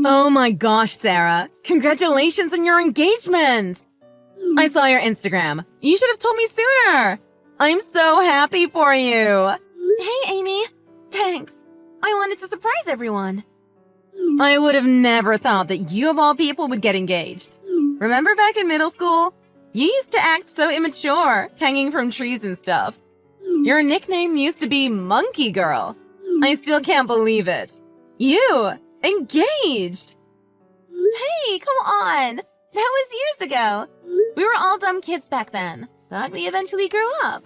Oh my gosh, Sarah. Congratulations on your engagement! I saw your Instagram. You should have told me sooner. I'm so happy for you. Hey, Amy. Thanks. I wanted to surprise everyone. I would have never thought that you of all people would get engaged. Remember back in middle school? You used to act so immature, hanging from trees and stuff. Your nickname used to be Monkey Girl. I still can't believe it. You! Engaged! Hey, come on! That was years ago. We were all dumb kids back then. Thought we eventually grew up.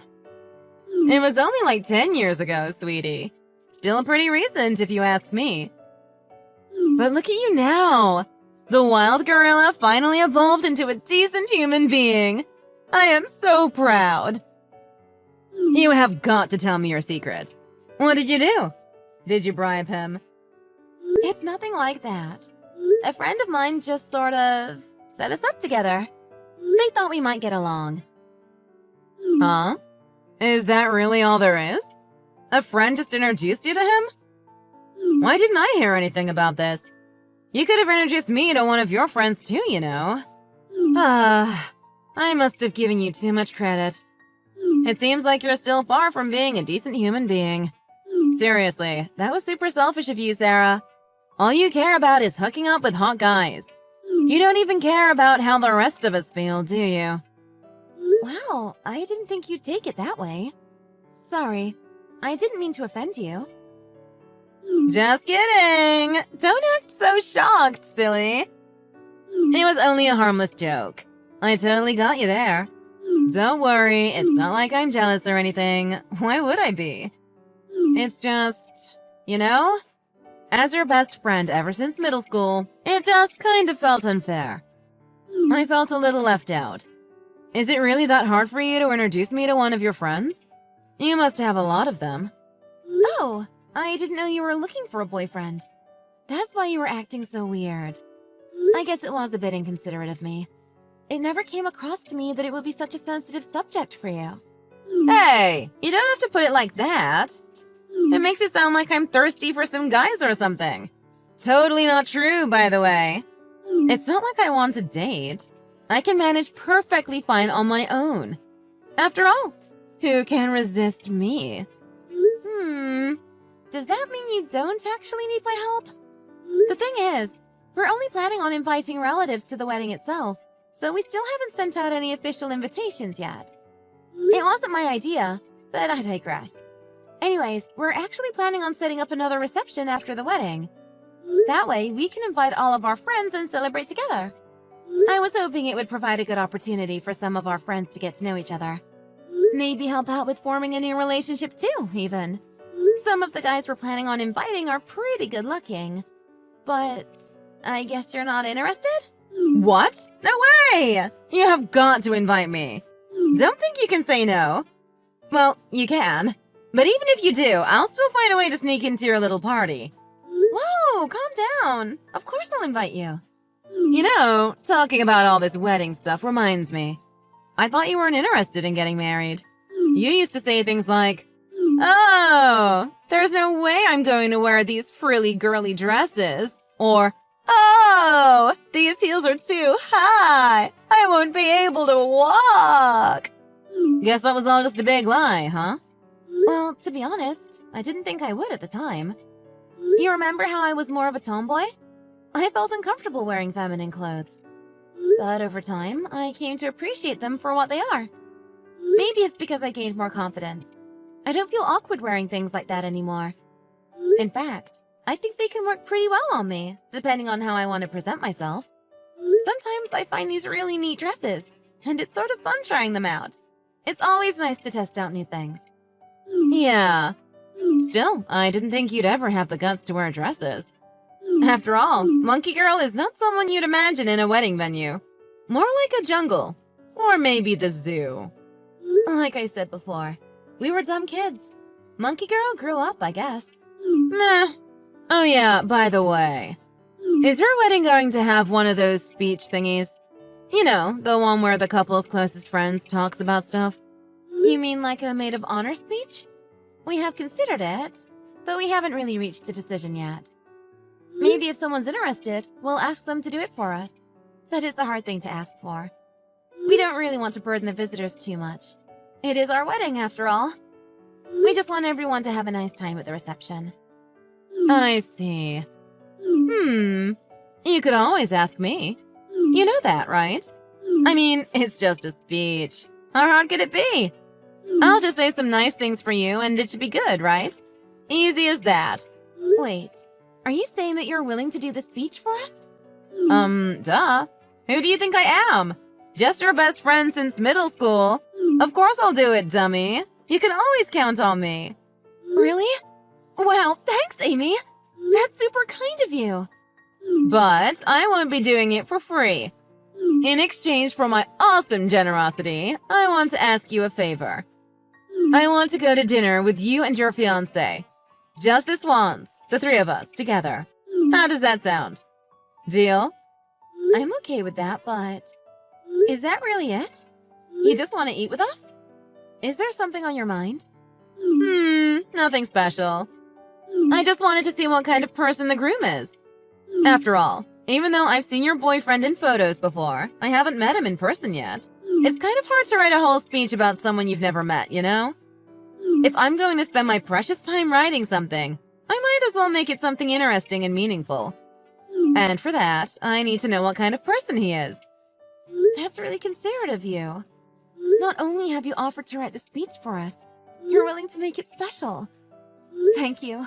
It was only like 10 years ago, sweetie. Still pretty recent if you ask me. But look at you now. The wild gorilla finally evolved into a decent human being. I am so proud. You have got to tell me your secret. What did you do? Did you bribe him? It's nothing like that. A friend of mine just sort of set us up together. They thought we might get along. Huh? Is that really all there is? A friend just introduced you to him? Why didn't I hear anything about this? You could have introduced me to one of your friends too, you know. I must have given you too much credit. It seems like you're still far from being a decent human being. Seriously, that was super selfish of you, Sarah. All you care about is hooking up with hot guys. You don't even care about how the rest of us feel, do you? Wow, I didn't think you'd take it that way. Sorry, I didn't mean to offend you. Just kidding! Don't act so shocked, silly. It was only a harmless joke. I totally got you there. Don't worry, it's not like I'm jealous or anything. Why would I be? It's just, you know, as your best friend ever since middle school, it just kind of felt unfair. I felt a little left out. Is it really that hard for you to introduce me to one of your friends? You must have a lot of them. Oh, I didn't know you were looking for a boyfriend. That's why you were acting so weird. I guess it was a bit inconsiderate of me. It never came across to me that it would be such a sensitive subject for you. Hey, you don't have to put it like that. It makes it sound like I'm thirsty for some guys or something. Totally not true, by the way. It's not like I want to date. I can manage perfectly fine on my own. After all, who can resist me? Does that mean you don't actually need my help? The thing is, we're only planning on inviting relatives to the wedding itself, so we still haven't sent out any official invitations yet. It wasn't my idea, but I digress. Anyways, we're actually planning on setting up another reception after the wedding. That way, we can invite all of our friends and celebrate together. I was hoping it would provide a good opportunity for some of our friends to get to know each other. Maybe help out with forming a new relationship too, even. Some of the guys we're planning on inviting are pretty good looking. But I guess you're not interested? What? No way! You have got to invite me. Don't think you can say no. Well, you can. But even if you do, I'll still find a way to sneak into your little party. Whoa, calm down. Of course I'll invite you. You know, talking about all this wedding stuff reminds me. I thought you weren't interested in getting married. You used to say things like, "Oh, there's no way I'm going to wear these frilly girly dresses." Or, "Oh, these heels are too high. I won't be able to walk." Guess that was all just a big lie, huh? Well, to be honest, I didn't think I would at the time. You remember how I was more of a tomboy? I felt uncomfortable wearing feminine clothes. But over time, I came to appreciate them for what they are. Maybe it's because I gained more confidence. I don't feel awkward wearing things like that anymore. In fact, I think they can work pretty well on me, depending on how I want to present myself. Sometimes I find these really neat dresses, and it's sort of fun trying them out. It's always nice to test out new things. Yeah. Still, I didn't think you'd ever have the guts to wear dresses. After all, Monkey Girl is not someone you'd imagine in a wedding venue. More like a jungle. Or maybe the zoo. Like I said before, we were dumb kids. Monkey Girl grew up, I guess. Meh. Oh yeah, by the way. Is your wedding going to have one of those speech thingies? You know, the one where the couple's closest friends talks about stuff. You mean like a maid of honor speech? We have considered it, but we haven't really reached a decision yet. Maybe if someone's interested, we'll ask them to do it for us. That is a hard thing to ask for. We don't really want to burden the visitors too much. It is our wedding, after all. We just want everyone to have a nice time at the reception. I see. You could always ask me. You know that, right? I mean, it's just a speech. How hard could it be? I'll just say some nice things for you and it should be good, right? Easy as that. Wait, are you saying that you're willing to do the speech for us? Duh. Who do you think I am? Just your best friend since middle school. Of course I'll do it, dummy. You can always count on me. Really? Wow, thanks, Amy. That's super kind of you. But I won't be doing it for free. In exchange for my awesome generosity, I want to ask you a favor. I want to go to dinner with you and your fiancé. Just this once, the three of us, together. How does that sound? Deal? I'm okay with that, but... Is that really it? You just want to eat with us? Is there something on your mind? Nothing special. I just wanted to see what kind of person the groom is. After all, even though I've seen your boyfriend in photos before, I haven't met him in person yet. It's kind of hard to write a whole speech about someone you've never met, you know? If I'm going to spend my precious time writing something, I might as well make it something interesting and meaningful. And for that, I need to know what kind of person he is. That's really considerate of you. Not only have you offered to write the speech for us, you're willing to make it special. Thank you.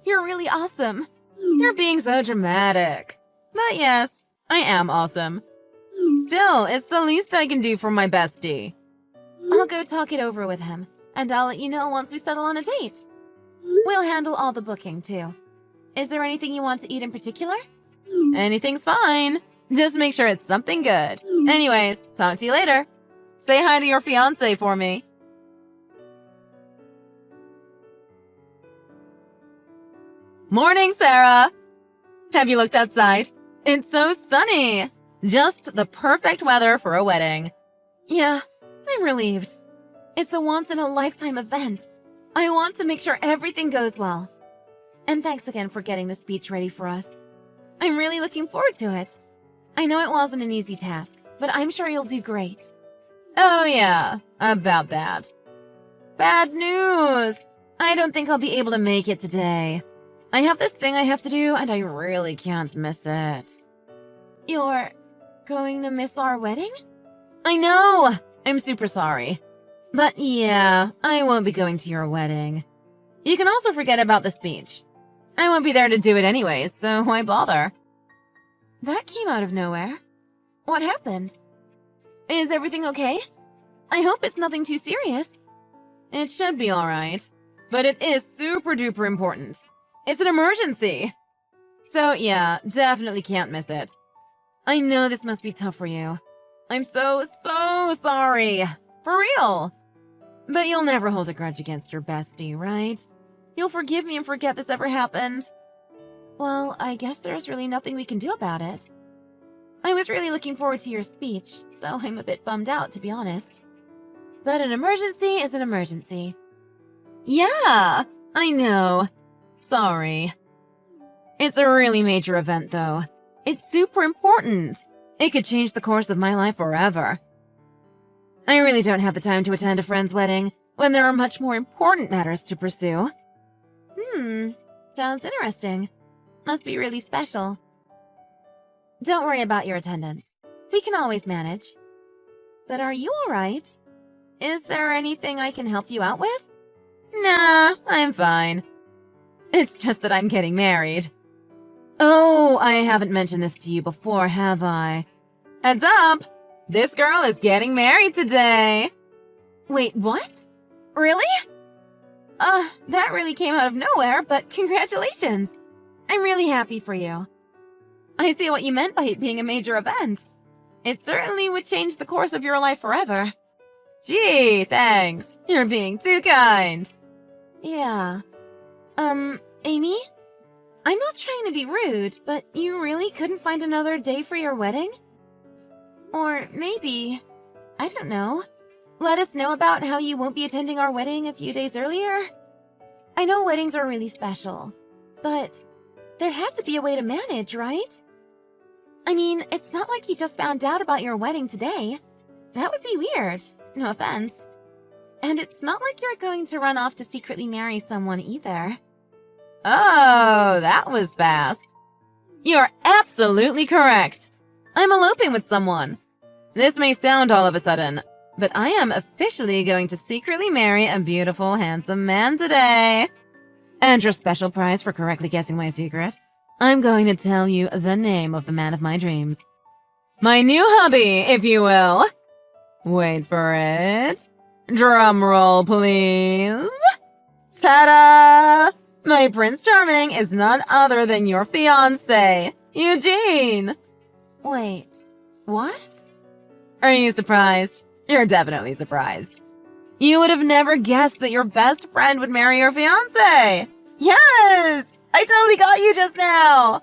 You're really awesome. You're being so dramatic. But yes, I am awesome. Still, it's the least I can do for my bestie. I'll go talk it over with him, and I'll let you know once we settle on a date. We'll handle all the booking, too. Is there anything you want to eat in particular? Anything's fine. Just make sure it's something good. Anyways, talk to you later. Say hi to your fiancé for me. Morning, Sarah! Have you looked outside? It's so sunny! Just the perfect weather for a wedding. Yeah, I'm relieved. It's a once-in-a-lifetime event. I want to make sure everything goes well. And thanks again for getting the speech ready for us. I'm really looking forward to it. I know it wasn't an easy task, but I'm sure you'll do great. Oh yeah, about that. Bad news! I don't think I'll be able to make it today. I have this thing I have to do, and I really can't miss it. You're going to miss our wedding? I know! I'm super sorry. But yeah, I won't be going to your wedding. You can also forget about the speech. I won't be there to do it anyways, so why bother? That came out of nowhere. What happened? Is everything okay? I hope it's nothing too serious. It should be alright. But it is super duper important. It's an emergency! So yeah, definitely can't miss it. I know this must be tough for you. I'm so sorry. For real. But you'll never hold a grudge against your bestie, right? You'll forgive me and forget this ever happened. Well, I guess there's really nothing we can do about it. I was really looking forward to your speech, so I'm a bit bummed out, to be honest. But an emergency is an emergency. Yeah, I know. Sorry. It's a really major event, though. It's super important. It could change the course of my life forever. I really don't have the time to attend a friend's wedding when there are much more important matters to pursue. Sounds interesting. Must be really special. Don't worry about your attendance. We can always manage. But are you alright? Is there anything I can help you out with? Nah, I'm fine. It's just that I'm getting married. Oh, I haven't mentioned this to you before, have I? Heads up! This girl is getting married today! Wait, what? Really? That really came out of nowhere, but congratulations! I'm really happy for you. I see what you meant by it being a major event. It certainly would change the course of your life forever. Gee, thanks. You're being too kind. Yeah. Amy? I'm not trying to be rude, but you really couldn't find another day for your wedding? Or maybe, I don't know, let us know about how you won't be attending our wedding a few days earlier? I know weddings are really special, but There had to be a way to manage, right? I mean, it's not like you just found out about your wedding today. That would be weird. No offense. And it's not like you're going to run off to secretly marry someone either. Oh, that was fast. You're absolutely correct. I'm eloping with someone. This may sound all of a sudden, but I am officially going to secretly marry a beautiful, handsome man today. And your special prize for correctly guessing my secret? I'm going to tell you the name of the man of my dreams. My new hubby, if you will. Wait for it. Drum roll, please. Ta-da! My Prince Charming is none other than your fiancé, Eugene. Wait, what? Are you surprised? You're definitely surprised. You would have never guessed that your best friend would marry your fiancé. Yes! I totally got you just now.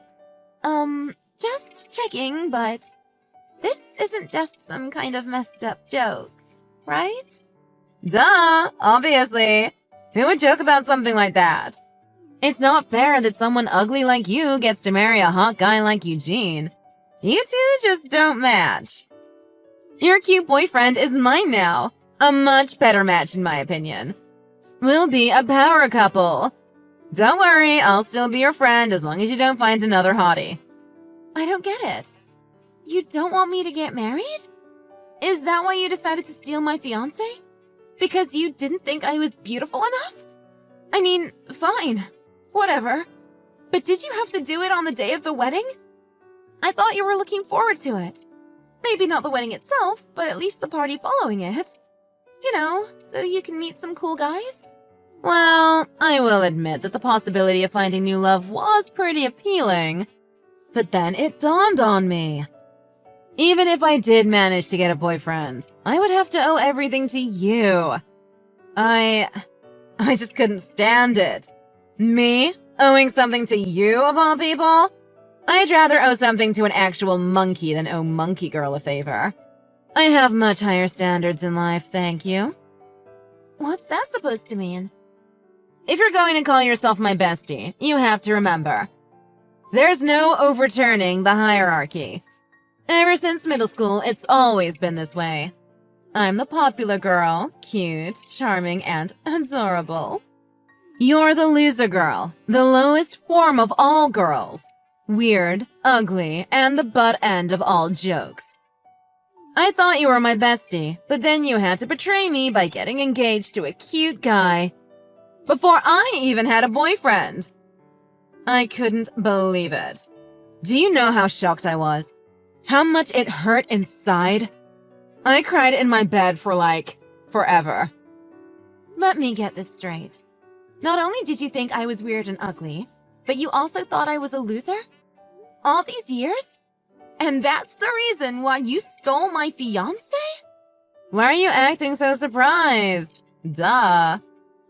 Just checking, but this isn't just some kind of messed up joke, right? Duh, obviously. Who would joke about something like that? It's not fair that someone ugly like you gets to marry a hot guy like Eugene. You two just don't match. Your cute boyfriend is mine now. A much better match in my opinion. We'll be a power couple. Don't worry, I'll still be your friend as long as you don't find another hottie. I don't get it. You don't want me to get married? Is that why you decided to steal my fiancé? Because you didn't think I was beautiful enough? I mean, fine. Whatever. But did you have to do it on the day of the wedding? I thought you were looking forward to it. Maybe not the wedding itself, but at least the party following it. You know, so you can meet some cool guys. Well, I will admit that the possibility of finding new love was pretty appealing. But then it dawned on me. Even if I did manage to get a boyfriend, I would have to owe everything to you. I just couldn't stand it. Me? Owing something to you, of all people? I'd rather owe something to an actual monkey than owe Monkey Girl a favor. I have much higher standards in life, thank you. What's that supposed to mean? If you're going to call yourself my bestie, you have to remember. There's no overturning the hierarchy. Ever since middle school, it's always been this way. I'm the popular girl, cute, charming, and adorable. You're the loser girl, the lowest form of all girls. Weird, ugly, and the butt end of all jokes. I thought you were my bestie, but then you had to betray me by getting engaged to a cute guy. Before I even had a boyfriend. I couldn't believe it. Do you know how shocked I was? How much it hurt inside? I cried in my bed for forever. Let me get this straight. Not only did you think I was weird and ugly, but you also thought I was a loser? All these years? And that's the reason why you stole my fiancé? Why are you acting so surprised? Duh.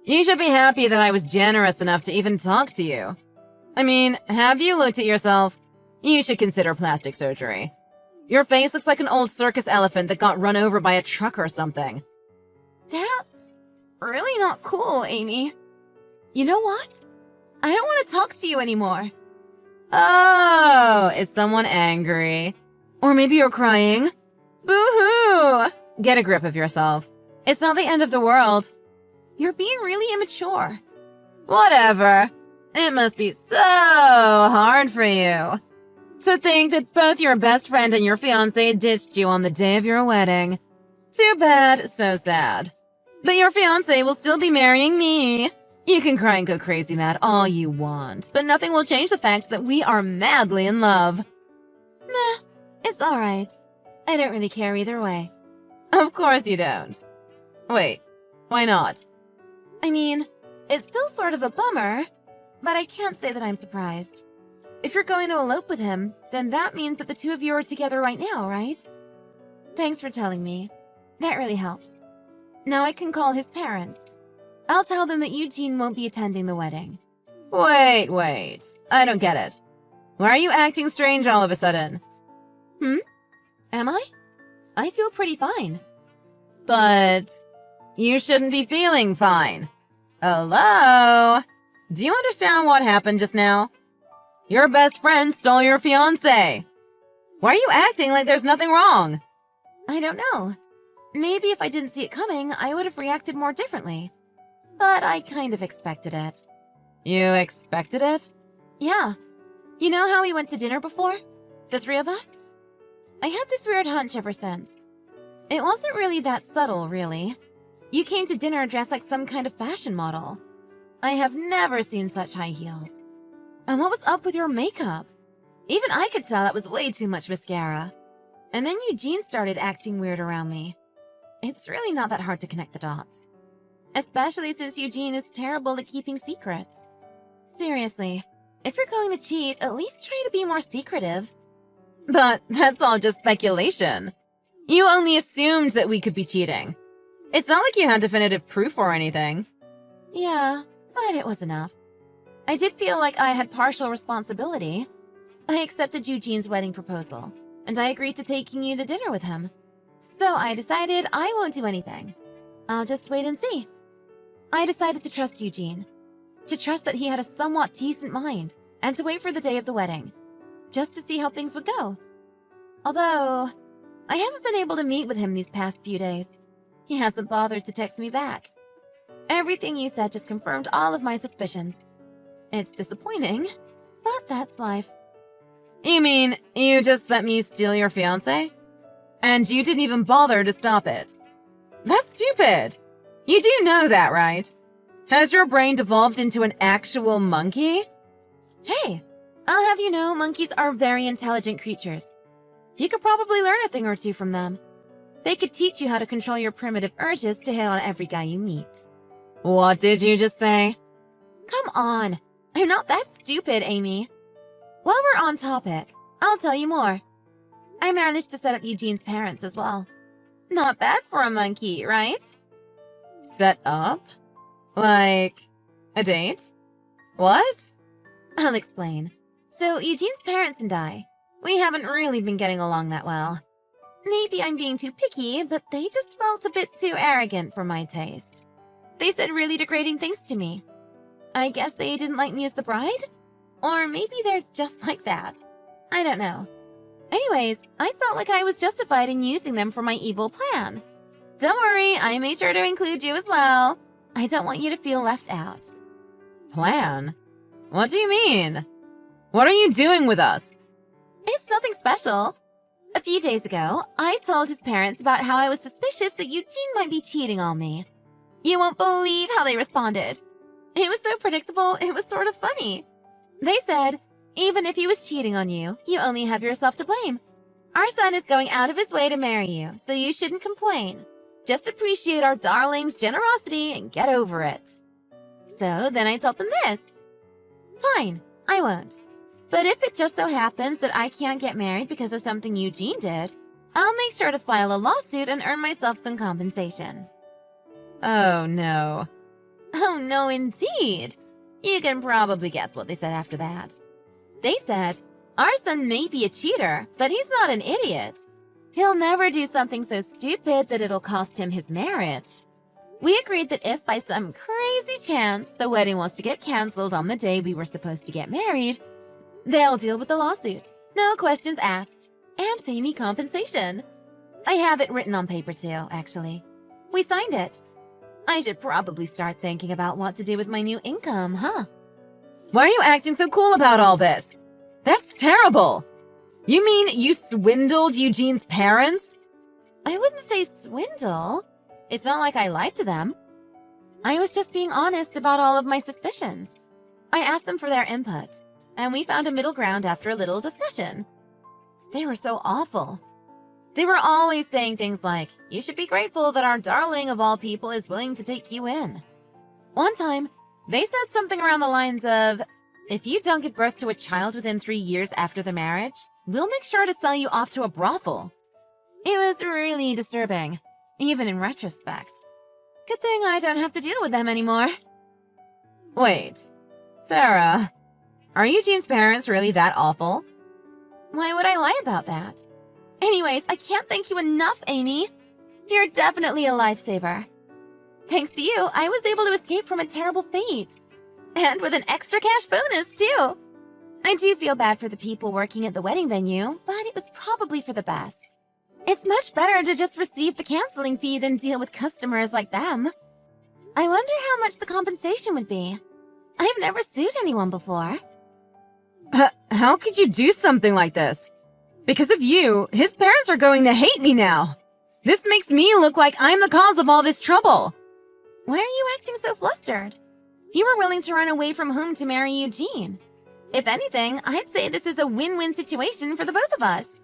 You should be happy that I was generous enough to even talk to you. I mean, have you looked at yourself? You should consider plastic surgery. Your face looks like an old circus elephant that got run over by a truck or something. That's really not cool, Amy. You know what? I don't want to talk to you anymore. Oh, is someone angry? Or maybe you're crying? Boo-hoo! Get a grip of yourself. It's not the end of the world. You're being really immature. Whatever. It must be so hard for you to think that both your best friend and your fiancé ditched you on the day of your wedding. Too bad, so sad. But your fiancé will still be marrying me. You can cry and go crazy mad all you want, but nothing will change the fact that we are madly in love. Meh, it's alright. I don't really care either way. Of course you don't. Wait, why not? I mean, it's still sort of a bummer, but I can't say that I'm surprised. If you're going to elope with him, then that means that the two of you are together right now, right? Thanks for telling me. That really helps. Now I can call his parents. I'll tell them that Eugene won't be attending the wedding. Wait. I don't get it. Why are you acting strange all of a sudden? Am I? I feel pretty fine. But you shouldn't be feeling fine. Hello? Do you understand what happened just now? Your best friend stole your fiancé. Why are you acting like there's nothing wrong? I don't know. Maybe if I didn't see it coming, I would have reacted more differently. But I kind of expected it. You expected it? Yeah. You know how we went to dinner before? The three of us? I had this weird hunch ever since. It wasn't really that subtle, really. You came to dinner dressed like some kind of fashion model. I have never seen such high heels. And what was up with your makeup? Even I could tell that was way too much mascara. And then Eugene started acting weird around me. It's really not that hard to connect the dots. Especially since Eugene is terrible at keeping secrets. Seriously, if you're going to cheat, at least try to be more secretive. But that's all just speculation. You only assumed that we could be cheating. It's not like you had definitive proof or anything. Yeah, but it was enough. I did feel like I had partial responsibility. I accepted Eugene's wedding proposal, and I agreed to taking you to dinner with him. So I decided I won't do anything. I'll just wait and see. I decided to trust Eugene. To trust that he had a somewhat decent mind, and to wait for the day of the wedding. Just to see how things would go. Although, I haven't been able to meet with him these past few days. He hasn't bothered to text me back. Everything you said just confirmed all of my suspicions. It's disappointing, but that's life. You mean, you just let me steal your fiancé? And you didn't even bother to stop it? That's stupid! You do know that, right? Has your brain devolved into an actual monkey? Hey, I'll have you know monkeys are very intelligent creatures. You could probably learn a thing or two from them. They could teach you how to control your primitive urges to hit on every guy you meet. What did you just say? Come on, I'm not that stupid, Amy. While we're on topic, I'll tell you more. I managed to set up Eugene's parents as well. Not bad for a monkey, right? Set up? Like, a date? What? I'll explain. So, Eugene's parents and I, we haven't really been getting along that well. Maybe I'm being too picky, but they just felt a bit too arrogant for my taste. They said really degrading things to me. I guess they didn't like me as the bride? Or maybe they're just like that. I don't know. Anyways, I felt like I was justified in using them for my evil plan. Don't worry, I made sure to include you as well. I don't want you to feel left out. Plan? What do you mean? What are you doing with us? It's nothing special. A few days ago, I told his parents about how I was suspicious that Eugene might be cheating on me. You won't believe how they responded. It was so predictable, it was sort of funny. They said, even if he was cheating on you, you only have yourself to blame. Our son is going out of his way to marry you, so you shouldn't complain. Just appreciate our darling's generosity and get over it. So then I told them this. Fine, I won't. But if it just so happens that I can't get married because of something Eugene did, I'll make sure to file a lawsuit and earn myself some compensation. Oh no. Oh no, indeed. You can probably guess what they said after that. They said, our son may be a cheater, but he's not an idiot. He'll never do something so stupid that it'll cost him his marriage. We agreed that if by some crazy chance the wedding was to get canceled on the day we were supposed to get married, they'll deal with the lawsuit, no questions asked, and pay me compensation. I have it written on paper too, actually. We signed it. I should probably start thinking about what to do with my new income, huh? Why are you acting so cool about all this? That's terrible! You mean you swindled Eugene's parents? I wouldn't say swindle. It's not like I lied to them. I was just being honest about all of my suspicions. I asked them for their input, and we found a middle ground after a little discussion. They were so awful. They were always saying things like, you should be grateful that our darling of all people is willing to take you in. One time, they said something around the lines of, if you don't give birth to a child within 3 years after the marriage, we'll make sure to sell you off to a brothel. It was really disturbing, even in retrospect. Good thing I don't have to deal with them anymore. Wait, Sarah, are Eugene's parents really that awful? Why would I lie about that? Anyways, I can't thank you enough, Amy. You're definitely a lifesaver. Thanks to you, I was able to escape from a terrible fate. And with an extra cash bonus, too. I do feel bad for the people working at the wedding venue, but it was probably for the best. It's much better to just receive the canceling fee than deal with customers like them. I wonder how much the compensation would be. I've never sued anyone before. How could you do something like this? Because of you, his parents are going to hate me now. This makes me look like I'm the cause of all this trouble. Why are you acting so flustered? You were willing to run away from home to marry Eugene. If anything, I'd say this is a win-win situation for the both of us.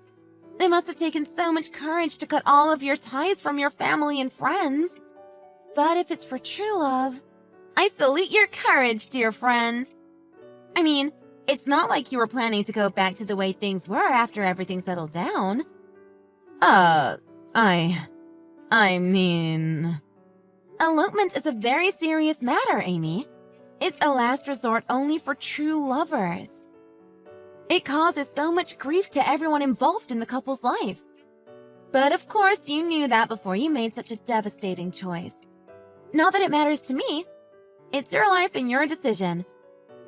It must have taken so much courage to cut all of your ties from your family and friends. But if it's for true love, I salute your courage, dear friend. I mean, it's not like you were planning to go back to the way things were after everything settled down. I mean... Elopement is a very serious matter, Amy. It's a last resort only for true lovers. It causes so much grief to everyone involved in the couple's life. But of course, you knew that before you made such a devastating choice. Not that it matters to me. It's your life and your decision.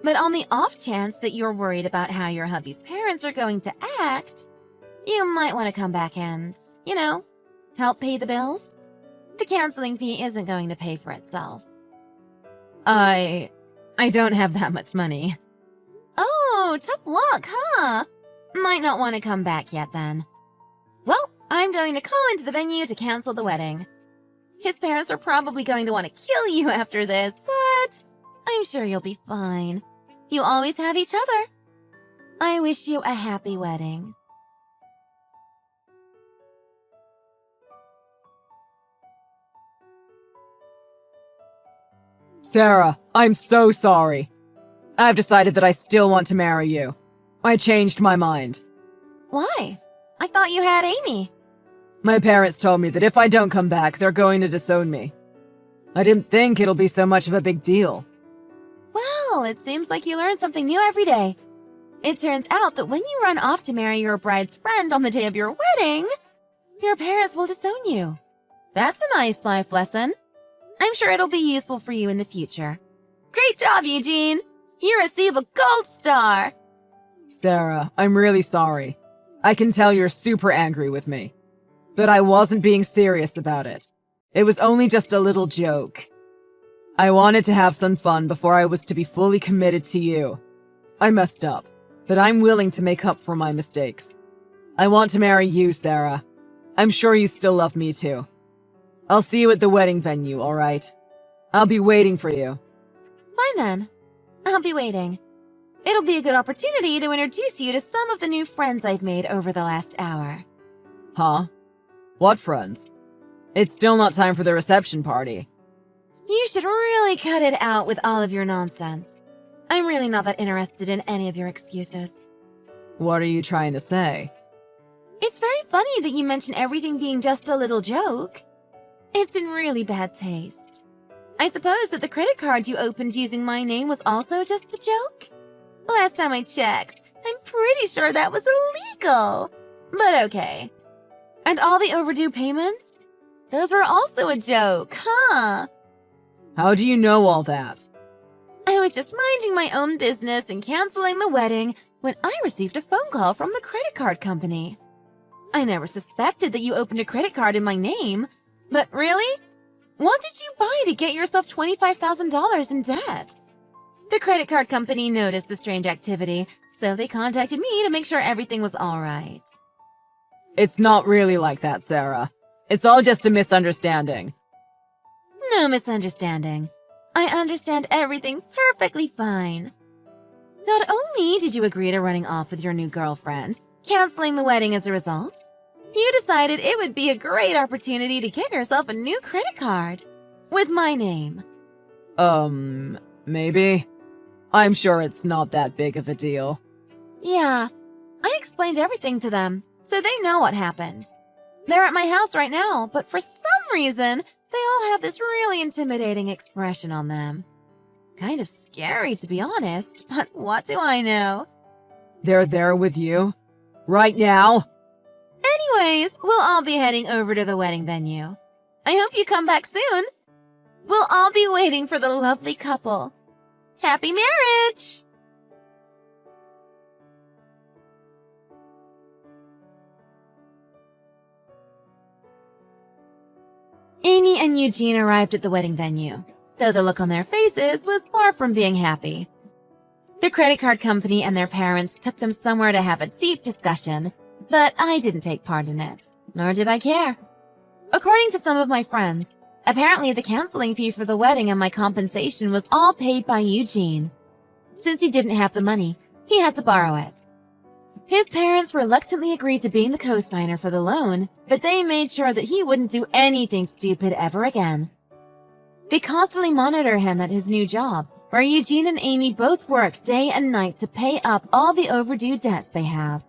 But on the off chance that you're worried about how your hubby's parents are going to act, you might want to come back and, help pay the bills. The canceling fee isn't going to pay for itself. I don't have that much money. Oh, tough luck, huh? Might not want to come back yet then. Well, I'm going to call into the venue to cancel the wedding. His parents are probably going to want to kill you after this, but I'm sure you'll be fine. You always have each other. I wish you a happy wedding. Sarah, I'm so sorry. I've decided that I still want to marry you. I changed my mind. Why? I thought you had Amy. My parents told me that if I don't come back, they're going to disown me. I didn't think it'll be so much of a big deal. Well, it seems like you learn something new every day. It turns out that when you run off to marry your bride's friend on the day of your wedding, your parents will disown you. That's a nice life lesson. I'm sure it'll be useful for you in the future. Great job, Eugene! You receive a gold star! Sarah, I'm really sorry. I can tell you're super angry with me. But I wasn't being serious about it. It was only just a little joke. I wanted to have some fun before I was to be fully committed to you. I messed up, but I'm willing to make up for my mistakes. I want to marry you, Sarah. I'm sure you still love me too. I'll see you at the wedding venue, all right? I'll be waiting for you. Fine then. I'll be waiting. It'll be a good opportunity to introduce you to some of the new friends I've made over the last hour. Huh? What friends? It's still not time for the reception party. You should really cut it out with all of your nonsense. I'm really not that interested in any of your excuses. What are you trying to say? It's very funny that you mention everything being just a little joke. It's in really bad taste. I suppose that the credit card you opened using my name was also just a joke? Last time I checked, I'm pretty sure that was illegal. But okay. And all the overdue payments? Those were also a joke, huh? How do you know all that? I was just minding my own business and canceling the wedding when I received a phone call from the credit card company. I never suspected that you opened a credit card in my name. But really? What did you buy to get yourself $25,000 in debt? The credit card company noticed the strange activity, so they contacted me to make sure everything was all right. It's not really like that, Sarah. It's all just a misunderstanding. No misunderstanding. I understand everything perfectly fine. Not only did you agree to running off with your new girlfriend, canceling the wedding as a result, you decided it would be a great opportunity to get yourself a new credit card with my name. Maybe. I'm sure it's not that big of a deal. Yeah, I explained everything to them, so they know what happened. They're at my house right now, but for some reason, they all have this really intimidating expression on them. Kind of scary, to be honest, but what do I know? They're there with you? Right now? Anyways, we'll all be heading over to the wedding venue. I hope you come back soon. We'll all be waiting for the lovely couple. Happy marriage! Amy and Eugene arrived at the wedding venue, though the look on their faces was far from being happy. The credit card company and their parents took them somewhere to have a deep discussion, but I didn't take part in it, nor did I care. According to some of my friends, apparently the canceling fee for the wedding and my compensation was all paid by Eugene. Since he didn't have the money, he had to borrow it. His parents reluctantly agreed to being the co-signer for the loan, but they made sure that he wouldn't do anything stupid ever again. They constantly monitor him at his new job, where Eugene and Amy both work day and night to pay up all the overdue debts they have.